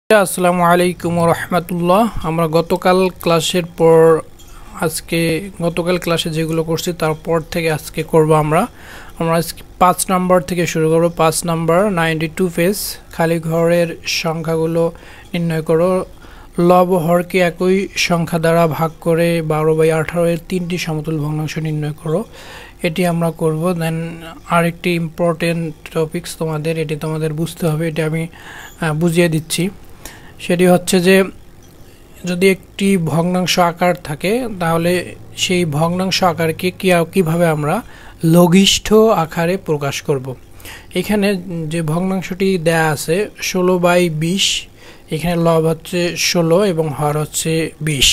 আসসালামু আলাইকুম রহমতুল্লাহ। আমরা গতকাল ক্লাসের পর আজকে গতকাল ক্লাসে যেগুলো করছি তারপর থেকে আজকে করব। আমরা আজকে 5 নাম্বার থেকে শুরু করব। 5 নাম্বার 92 পেজ। খালি ঘরের সংখ্যাগুলো নির্ণয় করো। লব ও হরকে একই সংখ্যা দ্বারা ভাগ করে 12/18 এর 3টি সমতুল ভগ্নাংশ নির্ণয় করো। এটি আমরা করব। দেন আরেকটি ইম্পর্টেন্ট টপিকস এটি তোমাদের বুঝতে হবে, এটি আমি বুঝিয়ে দিচ্ছি। সেটি হচ্ছে যে যদি একটি ভগ্নাংশ আকার থাকে তাহলে সেই ভগ্নাংশ আকারকে কিভাবে আমরা লঘিষ্ঠ আকারে প্রকাশ করব। এখানে যে ভগ্নাংশটি দেয়া আছে 16/20, এখানে লব হচ্ছে 16 এবং হর হচ্ছে 20।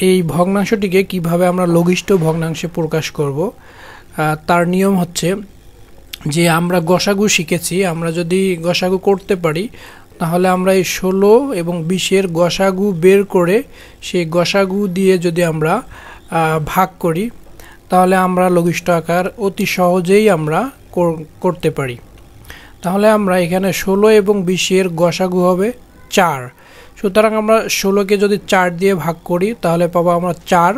এই ভগ্নাংশটিকে কিভাবে আমরা লঘিষ্ঠ ভগ্নাংশে প্রকাশ করব তার নিয়ম হচ্ছে যে আমরা গসাগু শিখেছি। আমরা যদি গসাগু করতে পারি তাহলে আমরা এই 16 এবং 20-এর গসাগু বের করে সেই গসাগু দিয়ে যদি আমরা ভাগ করি তাহলে আমরা লঘিষ্ঠ আকার অতি সহজেই আমরা করতে পারি। তাহলে আমরা এখানে 16 এবং 20-এর গসাগু হবে 4। সুতরাং আমরা 16কে যদি 4 দিয়ে ভাগ করি তাহলে পাবো আমরা 4,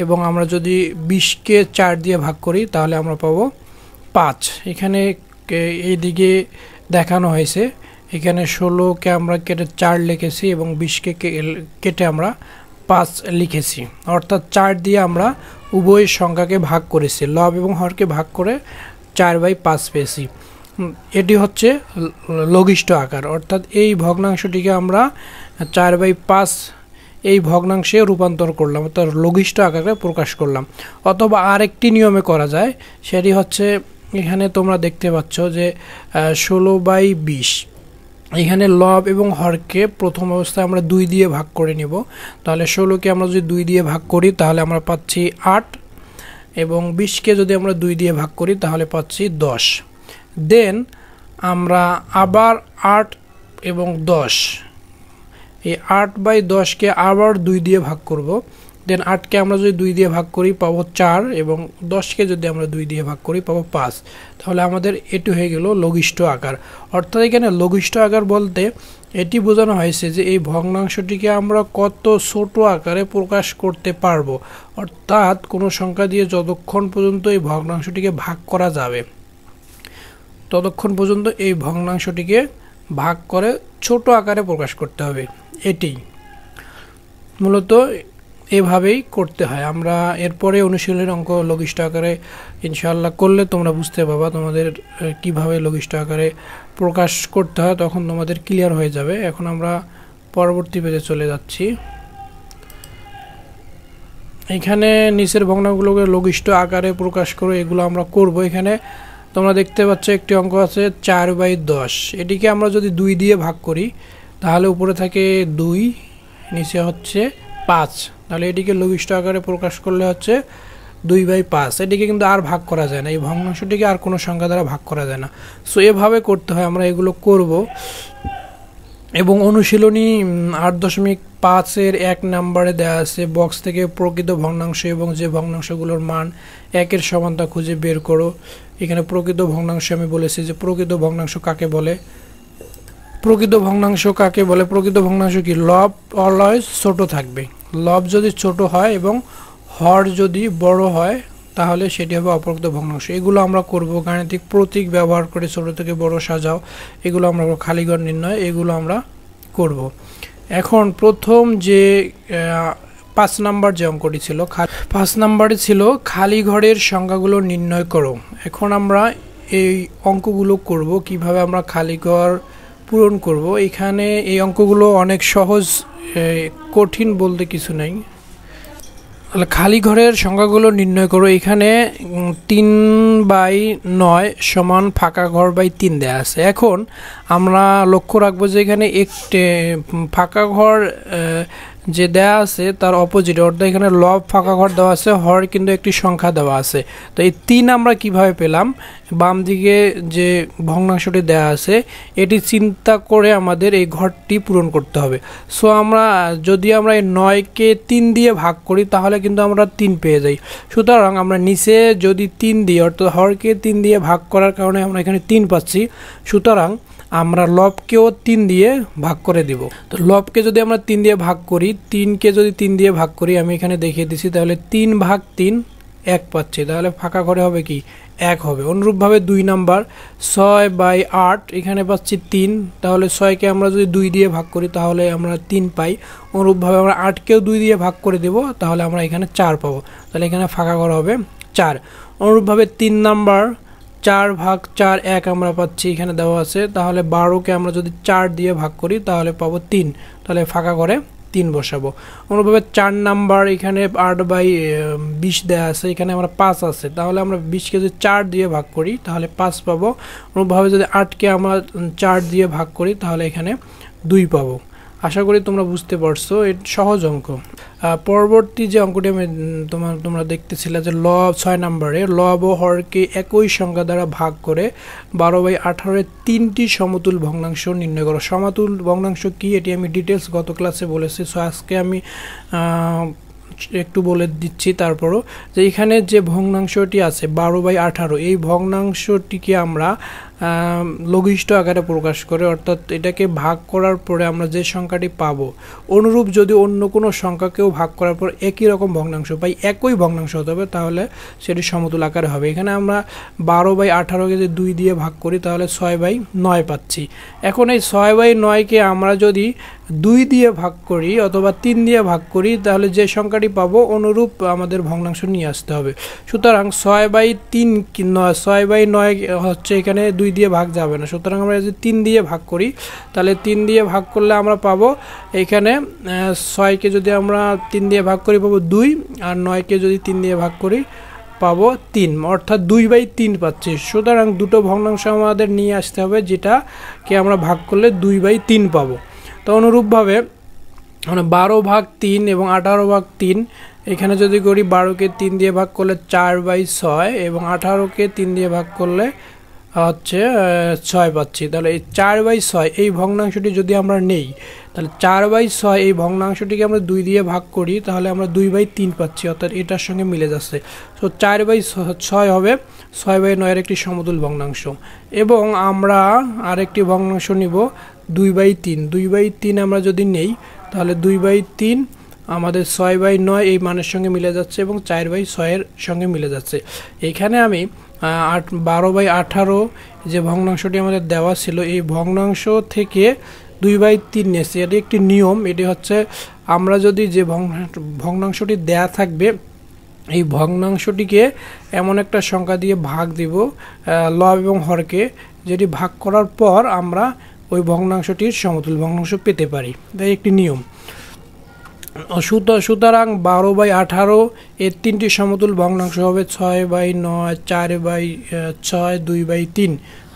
এবং আমরা যদি 20কে 4 দিয়ে ভাগ করি তাহলে আমরা পাবো 5। এখানে এইদিকে দেখানো হয়েছে, এখানে 16কে আমরা কেটে 4 লিখেছি এবং 20কে কেটে আমরা 5 লিখেছি। অর্থাৎ 4 দিয়ে আমরা উভয় সংখ্যাকে ভাগ করেছি, লব এবং হরকে ভাগ করে 4/5 পেয়েছি। এটি হচ্ছে লঘিষ্ঠ আকার। অর্থাৎ এই ভগ্নাংশটিকে আমরা 4/5 এই ভগ্নাংশে রূপান্তর করলাম, অর্থাৎ লঘিষ্ঠ আকারে প্রকাশ করলাম। অথবা আরেকটি নিয়মে করা যায়, সেটি হচ্ছে এখানে তোমরা দেখতে পাচ্ছ যে 16/20, এখানে লব এবং হরকে প্রথম অবস্থায় আমরা 2 দিয়ে ভাগ করে নিব। তাহলে 16কে আমরা যদি 2 দিয়ে ভাগ করি তাহলে আমরা পাচ্ছি 8, এবং 20কে যদি আমরা 2 দিয়ে ভাগ করি তাহলে পাচ্ছি 10। দেন আমরা আবার 8 এবং 10, এই 8/10কে আবার 2 দিয়ে ভাগ করব। দেন 8কে আমরা যদি 2 দিয়ে ভাগ করি পাবো 4, এবং 10কে যদি আমরা 2 দিয়ে ভাগ করি পাবো 5। তাহলে আমাদের এটি হয়ে গেল লঘিষ্ঠ আকার। অর্থাৎ এখানে লঘিষ্ঠ আকার বলতে এটি বোঝানো হয়েছে যে এই ভগ্নাংশটিকে আমরা কত ছোট আকারে প্রকাশ করতে পারবো। অর্থাৎ কোনো সংখ্যা দিয়ে যতক্ষণ পর্যন্ত এই ভগ্নাংশটিকে ভাগ করা যাবে ততক্ষণ পর্যন্ত এই ভগ্নাংশটিকে ভাগ করে ছোট আকারে প্রকাশ করতে হবে। এটি মূলত এভাবেই করতে হয়। আমরা এরপরে অনুশীলনের অঙ্ক লঘিষ্ঠ আকারে ইনশাআল্লাহ করলে তোমরা বুঝতে পারবা তোমাদের কিভাবে লঘিষ্ঠ আকারে প্রকাশ করতে হয়, তখন তোমাদের ক্লিয়ার হয়ে যাবে। এখন আমরা পরবর্তী পেজে চলে যাচ্ছি। এখানে নিচের ভগ্নাংশগুলোকে লঘিষ্ঠ আকারে প্রকাশ করে এগুলো আমরা করব। এখানে তোমরা দেখতে পাচ্ছ একটি অঙ্ক আছে 4/10, এটিকে আমরা যদি 2 দিয়ে ভাগ করি তাহলে উপরে থাকে 2, নিচে হচ্ছে 5। তাহলে এটিকে লঘিষ্ঠ আকারে প্রকাশ করলে হচ্ছে 2/5। এটিকে কিন্তু আর ভাগ করা যায় না, এই ভগ্নাংশটিকে আর কোনো সংখ্যা দ্বারা ভাগ করা যায় না। সো এভাবে করতে হয়, আমরা এগুলো করব। এবং অনুশীলনী 8.5-এর 1 নম্বরে দেওয়া আছে বক্স থেকে প্রকৃত ভগ্নাংশ এবং যে ভগ্নাংশগুলোর মান 1-এর সমান তা খুঁজে বের করো। এখানে প্রকৃত ভগ্নাংশ আমি বলেছি যে প্রকৃত ভগ্নাংশ কাকে বলে। প্রকৃত ভগ্নাংশ কাকে বলে? প্রকৃত ভগ্নাংশ কি? লব অলওয়েজ ছোট থাকবে। লব যদি ছোট হয় এবং হর যদি বড় হয় তাহলে সেটি হবে অপ্রকৃত ভগ্নাংশ। এগুলো আমরা করব গাণিতিক প্রতীক ব্যবহার করে, ছোট থেকে বড় সাজাও, এগুলো আমরা খালিঘর নির্ণয়, এগুলো আমরা করব। এখন প্রথম যে 5 নাম্বার যে অঙ্কটি ছিল, 5 নাম্বারে ছিল খালি ঘরের সংখ্যাগুলো নির্ণয় করো। এখন আমরা এই অঙ্কগুলো করব, কিভাবে আমরা খালি ঘর পূরণ করব। এখানে এই অঙ্কগুলো অনেক সহজ, কঠিন বলতে কিছু নেই। খালি ঘরের সংখ্যাগুলো নির্ণয় করো। এখানে 3/9 সমান ফাঁকা ঘর 3 দেয়া আছে। এখন আমরা লক্ষ্য রাখবো যে এখানে একটি ফাঁকা ঘর যে দেয়া আছে তার অপোজিট, অর্থাৎ এখানে লব ফাঁকা ঘর দেওয়া আছে, হর কিন্তু একটি সংখ্যা দেওয়া আছে। তো এই 3 আমরা কিভাবে পেলাম? বাম দিকে যে ভগ্নাংশটি দেয়া আছে এটি চিন্তা করে আমাদের এই ঘরটি পূরণ করতে হবে। সো আমরা যদি আমরা এই 9কে 3 দিয়ে ভাগ করি তাহলে কিন্তু আমরা 3 পেয়ে যাই। সুতরাং আমরা নিচে যদি 3 দিই, অর্থাৎ হরকে 3 দিয়ে ভাগ করার কারণে আমরা এখানে 3 পাচ্ছি। সুতরাং আমরা লবকেও 3 দিয়ে ভাগ করে দিব। তো লবকে যদি আমরা 3 দিয়ে ভাগ করি, 3কে যদি 3 দিয়ে ভাগ করি, আমি এখানে দেখিয়ে দিছি, তাহলে 3 ভাগ 3 1 পাচ্ছি, তাহলে ফাঁকা ঘরে হবে কি 1 হবে। অনুরূপভাবে 2 নাম্বার 6/8 এখানে পাচ্ছি 3, তাহলে 6কে আমরা যদি 2 দিয়ে ভাগ করি তাহলে আমরা 3 পাই। অনুরূপভাবে আমরা 8কেও 2 দিয়ে ভাগ করে দেব, তাহলে আমরা এখানে 4 পাবো, তাহলে এখানে ফাঁকা ঘর হবে 4। অনুরূপভাবে 3 নাম্বার 4 ভাগ 4 1 আমরা পাচ্ছি, এখানে দেওয়া আছে, তাহলে 12কে আমরা যদি 4 দিয়ে ভাগ করি তাহলে পাবো 3, তাহলে ফাঁকা ঘরে 3 বসাবো। অনুরূপভাবে 4 নাম্বার এখানে 8/20 দেওয়া আছে, এখানে আমরা 5 আছে, তাহলে আমরা 20কে যদি 4 দিয়ে ভাগ করি তাহলে 5 পাবো। অনুরূপভাবে যদি 8কে আমরা 4 দিয়ে ভাগ করি তাহলে এখানে 2 পাবো। আশা করি তোমরা বুঝতে পারছো, এটা সহজ অঙ্ক। পরবর্তী যে অঙ্কটি আমি তোমরা দেখতেছিলে যে লব 6 নম্বরে লব ও হরকে একই সংখ্যা দ্বারা ভাগ করে 12/18 এর 3টি সমতুল ভগ্নাংশ নির্ণয় করো। সমতুল ভগ্নাংশ কি এটি আমি ডিটেলস গত ক্লাসে বলেছি, সো আজকে আমি একটু বলে দিচ্ছি। তারপরও যে এখানে যে ভগ্নাংশটি আছে 12/18, এই ভগ্নাংশটিকে আমরা লঘিষ্ঠ আকারে প্রকাশ করে, অর্থাৎ এটাকে ভাগ করার পরে আমরা যে সংখ্যাটি পাবো, অনুরূপ যদি অন্য কোনো সংখ্যাকেও ভাগ করার পর একই রকম ভগ্নাংশ পাই, একই ভগ্নাংশ হতে হবে, তাহলে সেটি সমতুল আকারে হবে। এখানে আমরা 12/18কে যদি 2 দিয়ে ভাগ করি তাহলে 6/9 পাচ্ছি। এখন এই 6/9কে আমরা যদি 2 দিয়ে ভাগ করি অথবা 3 দিয়ে ভাগ করি তাহলে যে সংখ্যাটি পাবো অনুরূপ আমাদের ভগ্নাংশ নিয়ে আসতে হবে। সুতরাং 6/9 হচ্ছে, এখানে 2 দিয়ে ভাগ যাবে না, সুতরাং আমরা যদি 3 দিয়ে ভাগ করি তাহলে 3 দিয়ে ভাগ করলে আমরা পাবো এখানে 6কে যদি আমরা 3 দিয়ে ভাগ করি পাবো 2, আর 9কে যদি 3 দিয়ে ভাগ করি পাবো 3, অর্থাৎ 2/3 পাচ্ছি। সুতরাং দুটো ভগ্নাংশ আমাদের নিয়ে আসতে হবে যেটাকে আমরা ভাগ করলে 2/3 পাবো। তো অনুরূপভাবে আমরা 12/3 এবং 18/3 এখানে যদি করি, 12কে 3 দিয়ে ভাগ করলে 4/6 এবং 18কে 3 দিয়ে ভাগ করলে হচ্ছে 6 পাচ্ছি। তাহলে এই 4/6 এই ভগ্নাংশটি যদি আমরা নেই, তাহলে 4/6 এই ভগ্নাংশটিকে আমরা 2 দিয়ে ভাগ করি তাহলে আমরা 2/3 পাচ্ছি, অর্থাৎ এটার সঙ্গে মিলে যাচ্ছে। তো 4/6 হবে 6/9 এর একটি সমতুল ভগ্নাংশ। এবং আমরা আরেকটি ভগ্নাংশ নিব 2/3। 2/3 আমরা যদি নেই তাহলে 2/3 আমাদের 6/9 এই মানের সঙ্গে মিলে যাচ্ছে এবং 4/6 এর সঙ্গে মিলে যাচ্ছে। এখানে আমি 12/18 যে ভগ্নাংশটি আমাদের দেওয়া ছিল এই ভগ্নাংশ থেকে 2/3 নিয়েছি। এটি একটি নিয়ম, এটি হচ্ছে আমরা যদি যে ভগ্নাংশটি দেয়া থাকবে এই ভগ্নাংশটিকে এমন একটা সংখ্যা দিয়ে ভাগ দিব লব এবং হরকে, যেটি ভাগ করার পর আমরা ওই ভগ্নাংশটির সমতুল ভগ্নাংশ পেতে পারি, তাই একটি নিয়ম। সুতরাং 12/18 এর 3টি সমতুল ভগ্নাংশ হবে 6/9, 4/6, 2/3,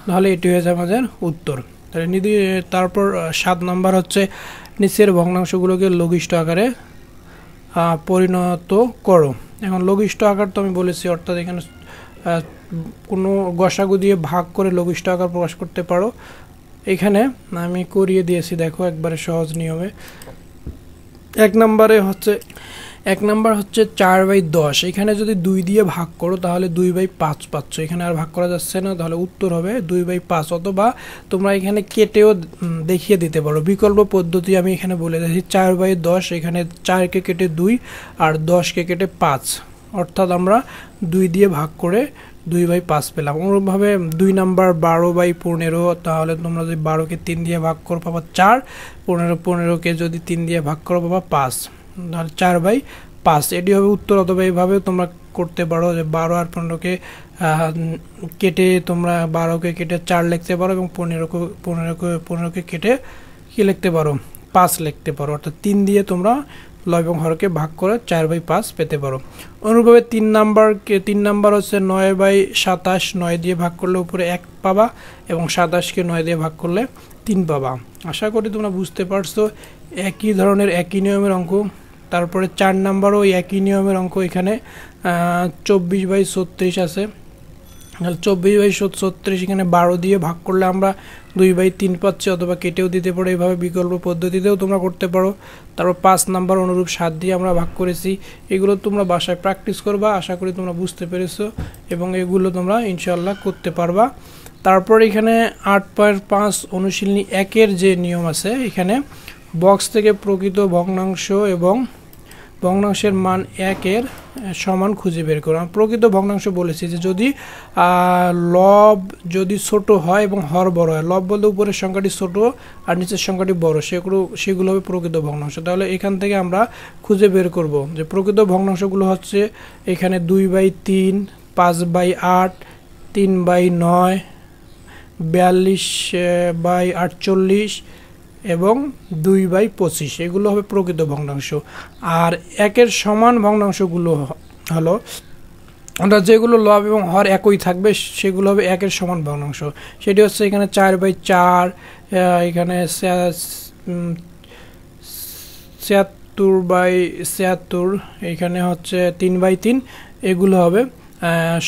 তাহলে এটি হয়েছে আমাদের উত্তর। তারপর 7 নম্বর হচ্ছে নিচের ভগ্নাংশগুলোকে লঘিষ্ঠ আকারে পরিণত করো। এখন লঘিষ্ঠ আকার তো আমি বলেছি, অর্থাৎ এখানে কোনো গসাগু দিয়ে ভাগ করে লঘিষ্ঠ আকার প্রকাশ করতে পারো। এখানে আমি করিয়ে দিয়েছি, দেখো একবারে সহজ নিয়মে। 1 নাম্বার হচ্ছে 4/10, এখানে যদি 2 দিয়ে ভাগ করো তাহলে 2/5 পাচ্ছ, এখানে আর ভাগ করা যাচ্ছে না, তাহলে উত্তর হবে 2/5। অথবা তোমরা এখানে কেটেও দেখিয়ে দিতে পারো, বিকল্প পদ্ধতি আমি এখানে বলে দিয়েছি। 4/10 এখানে 4কে কেটে 2 আর 10কে কেটে 5, অর্থাৎ আমরা 2 দিয়ে ভাগ করে 2/5 পেলাম। অনুরূপভাবে 2 নাম্বার 12/15, তাহলে তোমরা যদি 12কে 3 দিয়ে ভাগ করো পাবা 4, 15কে যদি 3 দিয়ে ভাগ করো পাবা 5, তাহলে 4/5 এটি হবে উত্তর। অথবা এইভাবে তোমরা করতে পারো যে 12 আর 15কে কেটে তোমরা 12কে কেটে 4 লিখতে পারো এবং 15কে কেটে কি লিখতে পারো 5 লিখতে পারো, অর্থাৎ 3 দিয়ে তোমরা লব এবং হরকে ভাগ করে 4/5 পেতে পারো। অনুরূপভাবে 3 নাম্বার হচ্ছে 9/27, 9 দিয়ে ভাগ করলে উপরে 1 পাবা এবং 27কে 9 দিয়ে ভাগ করলে 3 পাবা। আশা করি তোমরা বুঝতে পারছো, একই ধরনের একই নিয়মের অঙ্ক। তারপরে 4 নাম্বারও একই নিয়মের অঙ্ক, এখানে 24/36 আছে, 24/36 এখানে 12 দিয়ে ভাগ করলে আমরা 2/3 পাচ্ছি, অথবা কেটেও দিতে পারো, এইভাবে বিকল্প পদ্ধতিতেও তোমরা করতে পারো। তারপর 5 নাম্বার অনুরূপ 7 দিয়ে আমরা ভাগ করেছি। এগুলো তোমরা বাসায় প্র্যাকটিস করবা, আশা করি তোমরা বুঝতে পেরেছো এবং এগুলো তোমরা ইনশাআল্লাহ করতে পারবা। তারপর এখানে 8.5 অনুশীলনী 1-এর যে নিয়ম আছে, এখানে বক্স থেকে প্রকৃত ভগ্নাংশ এবং ভগ্নাংশের মান 1-এর সমান খুঁজে বের করো। আমি প্রকৃত ভগ্নাংশ বলেছি যে যদি লব যদি ছোট হয় এবং হর বড় হয়, লব বলতে উপরের সংখ্যাটি ছোট আর নিচের সংখ্যাটি বড়, সেগুলো হবে প্রকৃত ভগ্নাংশ। তাহলে এখান থেকে আমরা খুঁজে বের করব যে প্রকৃত ভগ্নাংশগুলো হচ্ছে এখানে 2/3, 5/8, 3/9, 42/48 এবং 2/25, এগুলো হবে প্রকৃত ভগ্নাংশ। আর 1-এর সমান ভগ্নাংশগুলো হলো আমরা যেগুলো লব এবং হর একই থাকবে সেগুলো হবে 1-এর সমান ভগ্নাংশ। সেটি হচ্ছে এখানে 4/4, এখানে 76/76, এখানে হচ্ছে 3/3, এগুলো হবে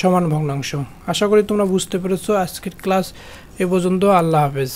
সমান ভগ্নাংশ। আশা করি তোমরা বুঝতে পেরেছো। আজকের ক্লাস এ পর্যন্ত। আল্লাহ হাফেজ।